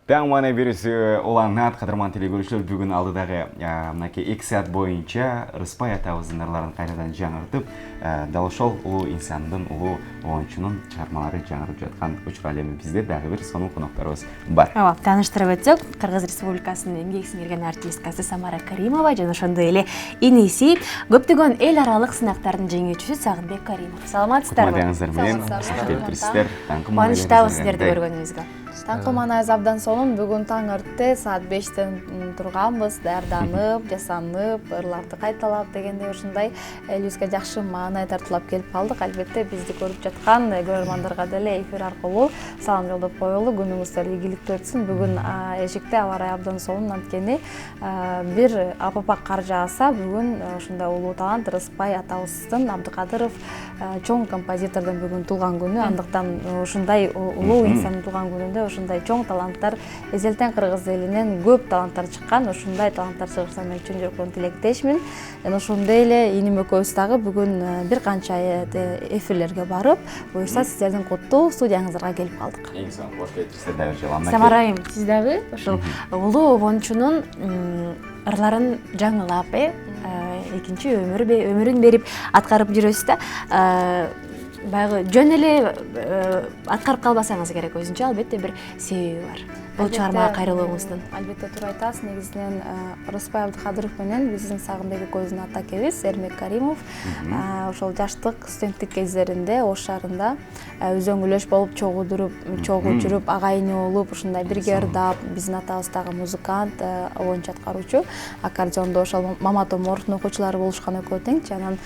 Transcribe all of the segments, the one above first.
Таң мана берісі олаңнат қадырман телегөрішілер бүгін алдыдағы мұнаке 2 сәт бойынша Рыспай атабыздың ырларын қайрадан жаңыртып, дал ошол улуу инсандын, улуу оюнчунун чыгармалары жаңырып жатқан учур әлемі бізде дагы бир сонун конокторубуз бар. Тааныштырып өтсөк, Кыргыз Республикасынын эмгек сиңирген артисткасы Самара Каримова жана ошондой эле иниси көптөгөн эл аралык сынактардын жеңүүчүсү Сагынбек Каримов. Саламатсыздарбы? Кутмадыңыздар менен, келиптирсиздер. Кубанычтабыз сиздерди көргөнүбүзгө. Таңкы манайыз абдан сонун. Бүгүн таң ыртты, саат 5-тен турганбыз, даярданып, жасанып, ырларды кайталап дегендей ушундай элибизге жакшы маанай тартуулап келип калдык. Албетте бизди көрүп жаткан көрөрмандарга деле эфир аркылуу салам жолдоп коелу. Күнүңүздөр ийгиликтүү өтсүн. Бүгүн эшикте аба ырайы абдан сонун, анткени бир апапак кар жааса, бүгүн ушундай улуу талант Рыспай атабыздын Абдыкадыров чоң композитордун бүгүн туулган күнү. Андыктан ушундай улуу инсандын туулган күнүндө ушундай чоң таланттар, эзелтен кыргыз элинен көп таланттар чыккан. Ушундай таланттар чыгышса мен чын жүрөктөн тилектешмин. Ошондой эле иним экөөбүз дагы бүгүн бир канча эфирлерге барып, буюрса сиздердин куттуу студияңыздарга келип калдык. Эң соңку кош келиптирсиздер дагы жаламак. Самара айым, сиз дагы ошол улуу обончунун ырларын жаңылап, экинчи өмүрүн берип аткарып жүрөсүз да. Баягы жөн эле аткарып калбасаңыз керек, өзүнчө албетте бир себеби бар. Бул чыгармага кайрылууңуздун. Албетте туура айтасыз. Негизинен Рыспай Абдыкадыров менен биздин Сагынбек экөөбүздүн атакебиз Эрмек Каримов ошол жаштык студенттик кездеринде Ош шаарында өзөңүлөш болуп чогуу жүрүп, агайын болуп, ушундай бирге ырдап, биздин атабыз дагы музыкант, обончу аткаруучу, аккордеондо ошол Мамат Оморовдун окуучулары болушкан экөө теңчи. Анан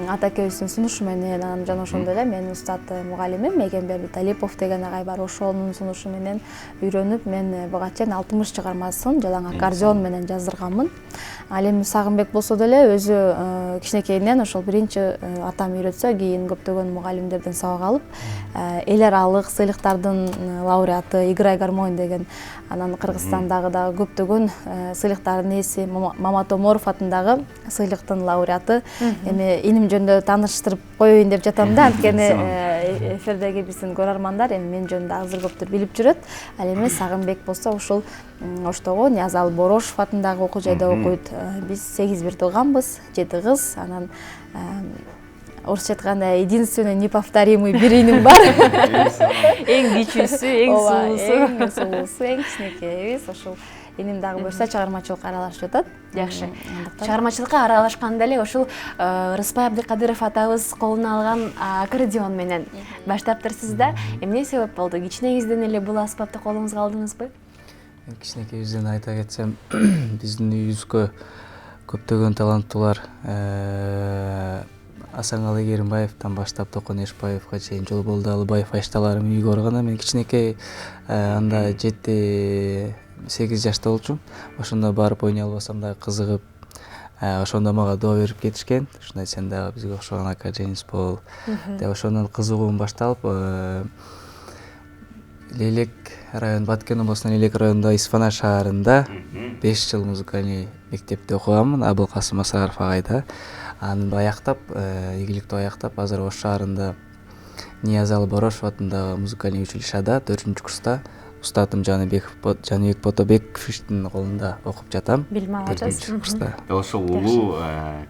атакебиздин сунушу менен, жана ошондой эле менин устат мугалимим Мегенберди Талипов деген агай бар. Ошонун сунушу менен үйрөнүп, мен буга чейин 60 чыгармасын жалаң аккордеон менен жаздырганмын. Ал эми Сагынбек болсо деле өзү кичинекейинен ошол биринчи атам үйрөтсө, кийин көптөгөн мугалимдерден сабак алып, эл аралык сыйлыктардын лауреаты Играй гармонь деген, анан Кыргызстандагы дагы көптөгөн сыйлыктардын ээси Мамат Оморов атындагы сыйлыктын лауреаты. Эми иним жөнүндө тааныштырып коеюн деп жатам да, анткени эфирдеги биздин көрөрмандар эми мен жөнүндө азыр көптөр билип жүрөт. Ал эми Сагынбек болсо ушул Оштогу Ниязалы Борошов атындагы окуу жайда окуйт. Биз 8 бир тууганбыз, 7 кыз. Анан орусча айтканда единственный неповторимый бир иним бар. Эң кичүүсү, эң сулуусу, эң кичинекейибиз. Ошол иним дагы буюрса чыгармачылыкка аралашып жатат. Жакшы. Чыгармачылыкка аралашканда эле ошол Рыспай Абдыкадыров атабыз колуна алган аккордеон менен баштаптырсыз да. Эмне себеп болду? Кичинеңизден эле бул аспапты колуңузга алдыңызбы? Кичинекейибизден айта кетсем, биздин үйүбүзгө көптөгөн таланттуулар Асаналы Керимбаевден баштап Токон Эшбаевга чейин Жолболду Алыбаев ашталарым үйгө барган. Мен кичинекей анда 7-8 жашта болчумун. Ошондо барып ойной албасам дагы кызыгып, ошондо мага доо берип кетишкен. Ушундай сен дагы бизге окшогон академист бол деп ошондон кызыгуум башталып, Лелек район, Баткен областынын Лелек районунда Исфана шаарында 5 жыл музыкальный мектепте окуганмын, Абылкасым Асаров агайда. Аны аяктап, ийгиликтүү аяктап, азыр Ош шаарында Ниязалы Борошов атындагы музыкальный училищада 4-курста устатым Жаныбек Ботобековичтин колунда окуп жатам. Билим алабыз. Ошол улуу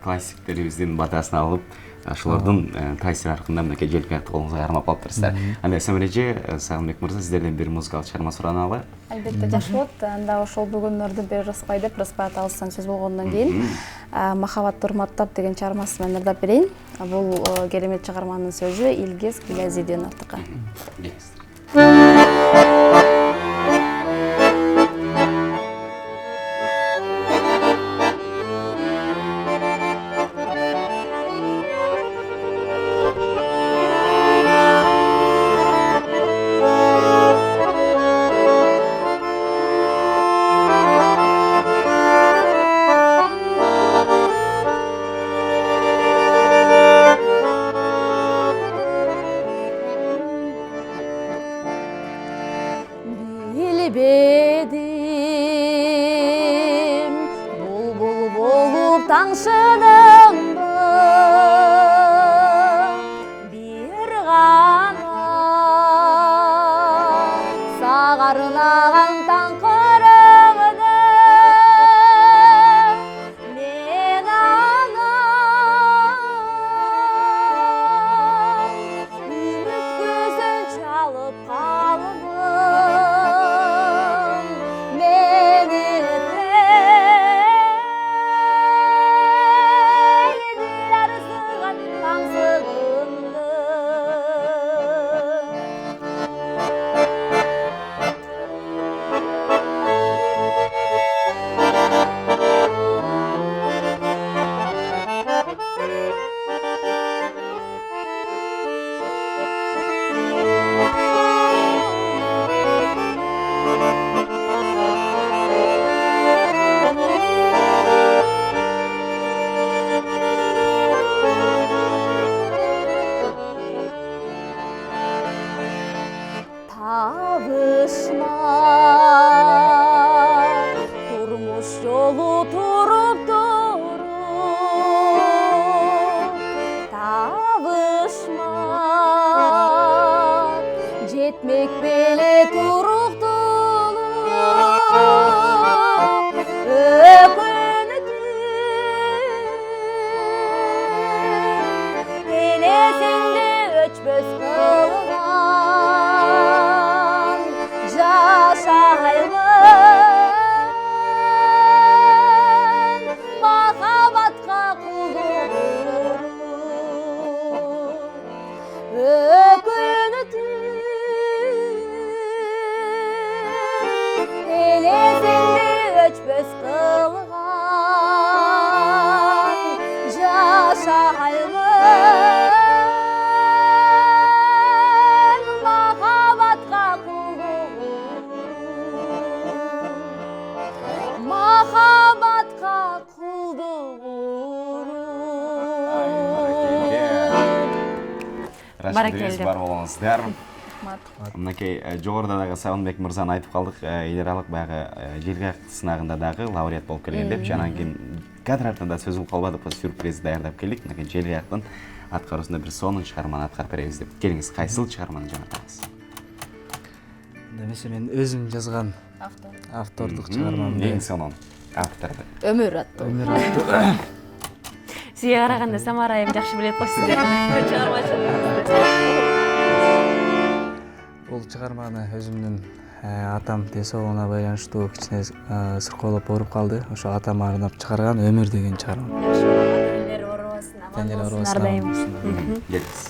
классиктерибиздин батасын алып, ошолордун таасири аркында мынакей желпиятты колуңузга кармап алыптырсыздар. Анда Самара эже, Сагынбек мырза, сиздерден бир музыкалык чыгарма сураналы. Албетте жакшы болот. Анда ошол бүгүн бир Рыспай деп, Рыспай атабыздан сөз болгондон кийин Махабатты урматтап деген чыгармасы менен ырдап берейин. Бул керемет чыгарманын сөзү Илгиз Гилязиденовдуку. Elesinde öçmez kılgan Yaşayman mahabatqa kulduğum Mahabatqa kulduğum Рашид бар болыңыздар. Мынакей жогоруда дагы Сагынбек мырзаны айтып калдык, эл аралык баягы желгак сынагында дагы лауреат болуп келген деп, анан кийин кадр артында сөз болуп калбады, сюрприз даярдап келдик. Мынакей желгактын аткаруусунда бир сонун чыгарманы аткарып беребиз деп. Келиңиз, кайсыл чыгарманы жаңыртабыз? Демесе мен өзүм жазган автордук чыгармамды. Эң сонун авторду. Өмүр аттуу. Өмүр аттуу. Сизге караганда Самара айым жакшы билет го сиздердин чыгармачылыгыңызды. Бул чыгарманы өзүмдүн атам тесоолугуна байланыштуу кичине сыркоолоп ооруп калды. Ошо атама арнап чыгарган Өмүр деген чыгарма. Тендер оорубасын, аман болсун ар дайым. Келиңиз.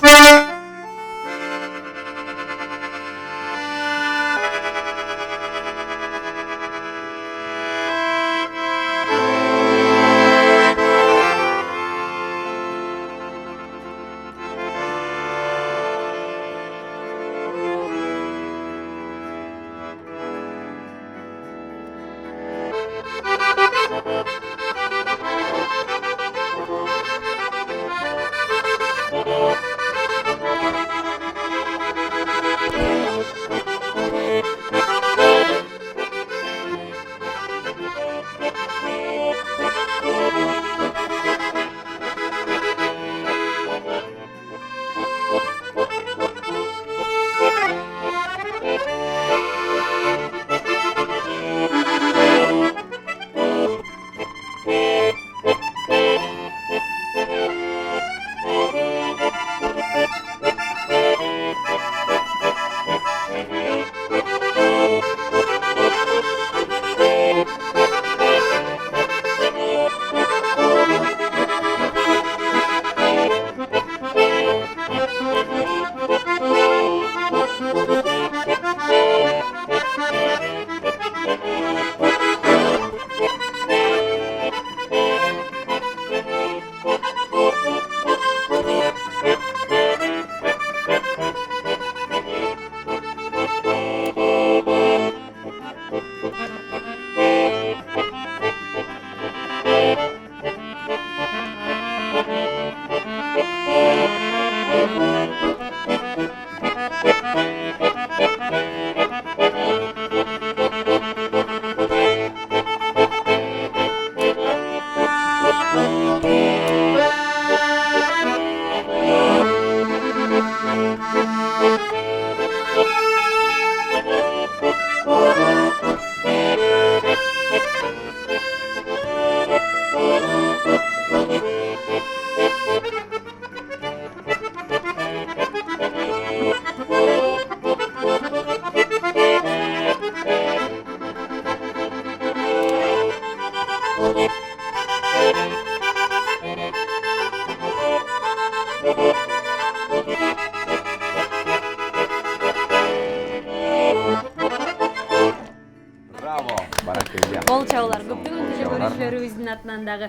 Кол чабуулар көптөгөн көрүүчүлөрүбүздүн атынан дагы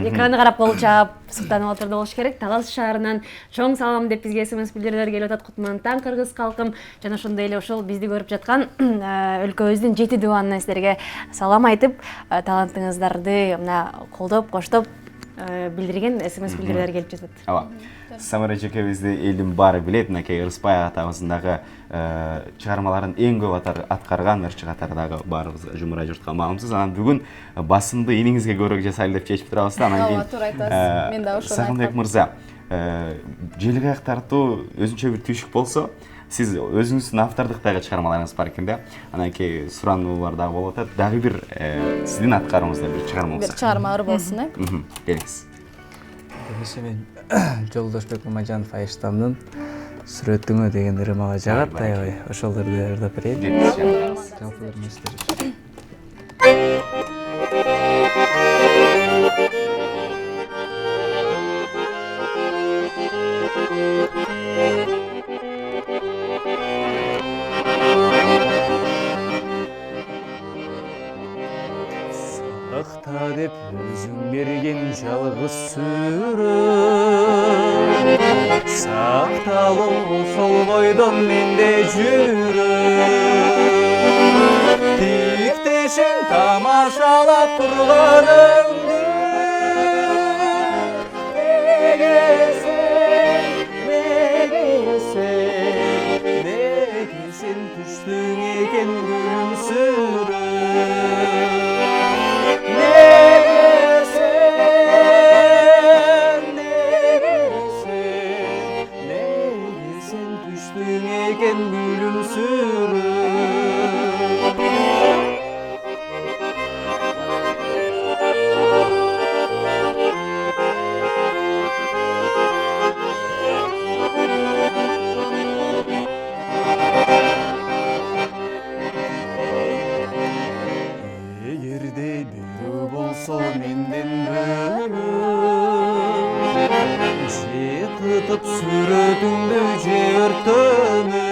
экранды карап кол чаап суктанып отурду болуш керек. Талас шаарынан чоң салам деп бизге СМС билдирүүлөр келип атат. Кутман таң кыргыз калкым жана ошондой эле ошол бизди көрүп жаткан өлкөбүздүн 7 дубанына силерге салам айтып, талантыңыздарды мына колдоп, коштоп билдирген СМС билдирүүлөр келип жатат. Ооба. Самара эжекебизди элдин баары билет. Мынакей Ырыспай атабыздын дагы чыгармаларын эң көп аткарган ырчы катардагы баарыбыз жумура журтка маалымсыз. Анан бүгүн басымды элиңизге көбүрөөк жасайлы деп чечип турабыз да. Анан кийин туура айтасыз. Мен да ошону Сагынбек мырза, желгак тартуу өзүнчө бир түйшүк болсо, сиз өзүңүздүн автордук дагы чыгармаларыңыз бар экен да. Анан кийин сурануулар дагы болуп атат. Дагы бир сиздин аткарууңузда бир чыгарма болсо. бир чыгарма ыр болсун, Келиңиз. Демесе мен Жолдошбек Мамажанов Айштамдын Сүрөтүңө деген ыры мага жагат, аябай ошолорду ырдап берейин. Жалпы ырмыстыр. кыргыз сүрөт сакталуу ошол бойдон менде жүрөт тиктешиң тамашалап турганыңды неге сен түштүң экен күлүмсүрөп egen gülümsürüp Egerde biri bolsa menden bölüm Жытып сүрөтүңдү жертөмү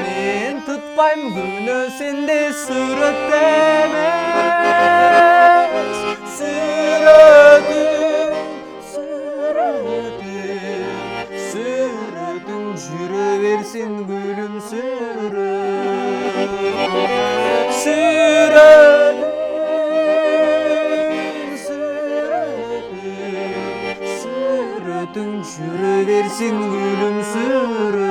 Мен тытпайм күнөө сенде сүрөттө эмес Сүрөтүң жүрө берсин күлүмсүрөп Сүрөтүң жүрө берсин күлүмсүрөп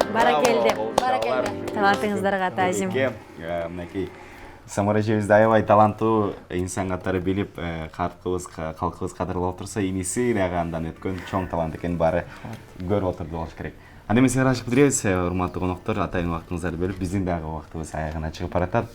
Баракелде. Талантыңыздарга таазим. Мынакей Самара эжебизди аябай таланттуу инсан катары билип, калкыбыз кадырлап турса, иниси дагы андан өткөн чоң талант экенин баары көрүп отурду болуш керек. Анда эмесе ырашып биребиз, урматтуу коноктор, атайын убактыңыздарды бөлүп, биздин дагы убактыбыз аягына чыгып баратат.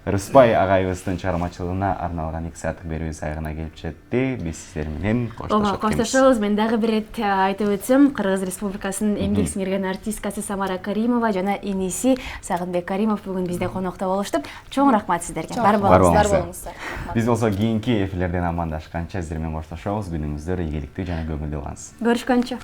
Рыспай агайыбыздын чыгармачылыгына арналган 2 сааттык берүүбүз аягына келип жетти. Биз сиздер менен коштошобуз. Мен дагы бир ирет айтып өтсөм, Кыргыз Республикасынын эмгек сиңирген артисткасы Самара Каримова жана иниси Сагынбек Каримов бүгүн бизде конокто болуштуп. Чоң рахмат сиздерге. Бар болуңуздар. Биз болсо кийинки эфирлерден амандашканча сиздер менен коштошобуз. Күнүңүздөр ийгиликтүү жана көңүлдүү болсун. Көрүшкөнчө.